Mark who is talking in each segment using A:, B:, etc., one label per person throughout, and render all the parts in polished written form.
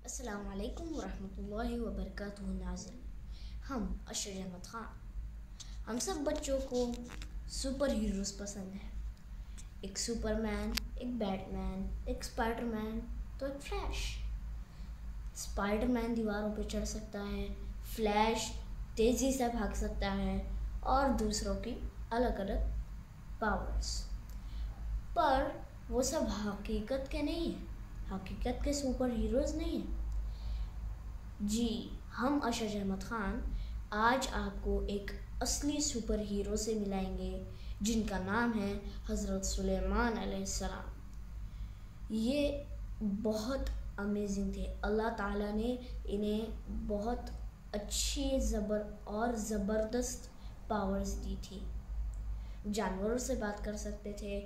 A: السلام علیکم ورحمۃ اللہ وبرکاتہ ناظرین، ہم اشرف احمد خان۔ ہم سب بچوں کو سپر ہیروز پسند ہیں۔ ایک سپر مین، ایک بیٹ مین، ایک اسپائڈر مین، تو ایک فلیش۔ اسپائڈر مین دیواروں پہ چڑھ سکتا ہے، فلیش تیزی سے بھاگ سکتا ہے اور دوسروں کی الگ الگ پاورز۔ پر وہ سب حقیقت کے نہیں ہیں، حقیقت کے سپر ہیروز نہیں ہیں۔ جی، ہم اشرف احمد خان آج آپ کو ایک اصلی سپر ہیرو سے ملائیں گے جن کا نام ہے حضرت سلیمان علیہ السلام۔ یہ بہت امیزنگ تھے۔ اللہ تعالیٰ نے انہیں بہت اچھی اور زبردست پاورز دی تھی۔ جانوروں سے بات کر سکتے تھے،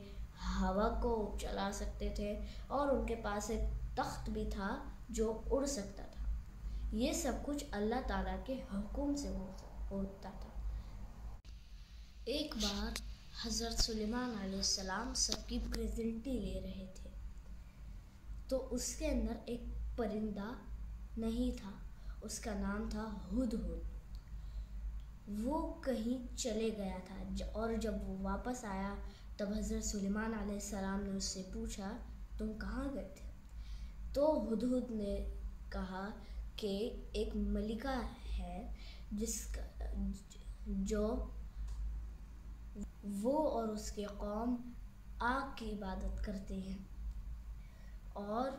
A: ہوا کو چلا سکتے تھے اور ان کے پاس ایک تخت بھی تھا جو اڑ سکتا تھا۔ یہ سب کچھ اللہ تعالیٰ کے حکم سے ہوتا تھا۔ ایک بار حضرت سلیمان علیہ السلام سب کی پریزنٹی لے رہے تھے تو اس کے اندر ایک پرندہ نہیں تھا، اس کا نام تھا ہدہد۔ وہ کہیں چلے گیا تھا اور جب وہ واپس آیا تب حضرت سلیمان علیہ السلام نے اس سے پوچھا تم کہاں گئے تھے؟ تو ہدہد نے کہا کہ ایک ملکہ ہے جو وہ اور اس کے قوم آگ کی عبادت کرتے ہیں اور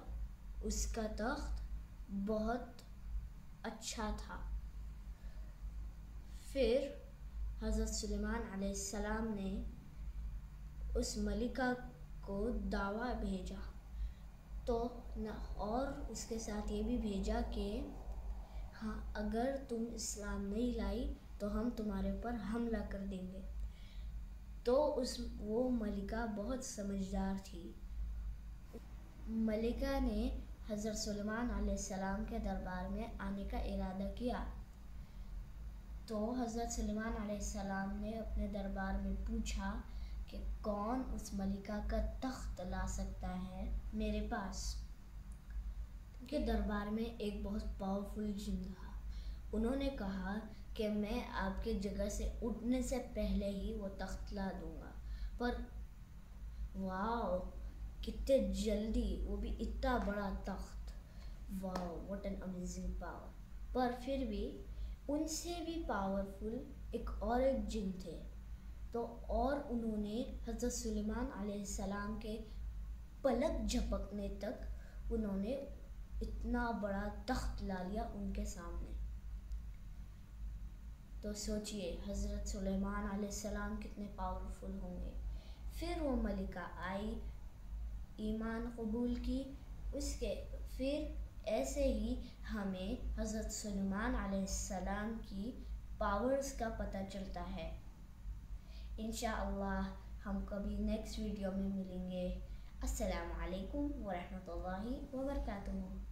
A: اس کا تخت بہت اچھا تھا۔ پھر حضرت سلیمان علیہ السلام نے اس ملکہ کو دعویٰ بھیجا اور اس کے ساتھ یہ بھی بھیجا کہ ہاں، اگر تم اسلام نہیں لائی تو ہم تمہارے اوپر حملہ کر دیں گے۔ تو وہ ملکہ بہت سمجھدار تھی۔ ملکہ نے حضرت سلیمان علیہ السلام کے دربار میں آنے کا ارادہ کیا تو حضرت سلیمان علیہ السلام نے اپنے دربار میں پوچھا کہ کون اس ملکہ کا تخت لا سکتا ہے میرے پاس؟ کے دربار میں ایک بہت پاورفل جن تھا۔ انہوں نے کہا کہ میں آپ کے جگہ سے اٹھنے سے پہلے ہی وہ تخت لا دوں گا۔ پر واو، کتنے جلدی، وہ بھی اتنا بڑا تخت! واو، واٹ این امیزنگ پاور! پر پھر بھی ان سے بھی پاورفل ایک جن تھے اور انہوں نے حضرت سلیمان علیہ السلام کے پلک جھپکنے تک انہوں نے اتنا بڑا تخت لا لیا ان کے سامنے۔ تو سوچئے حضرت سلیمان علیہ السلام کتنے پاورفل ہوں گے۔ پھر وہ ملکہ آئی، ایمان قبول کی، پھر ایسے ہی ہمیں حضرت سلیمان علیہ السلام کی پاورز کا پتہ چلتا ہے۔ انشاءاللہ ہم کبھی نیکسٹ ویڈیو میں ملیں گے۔ السلام علیکم ورحمۃ اللہ وبرکاتہ۔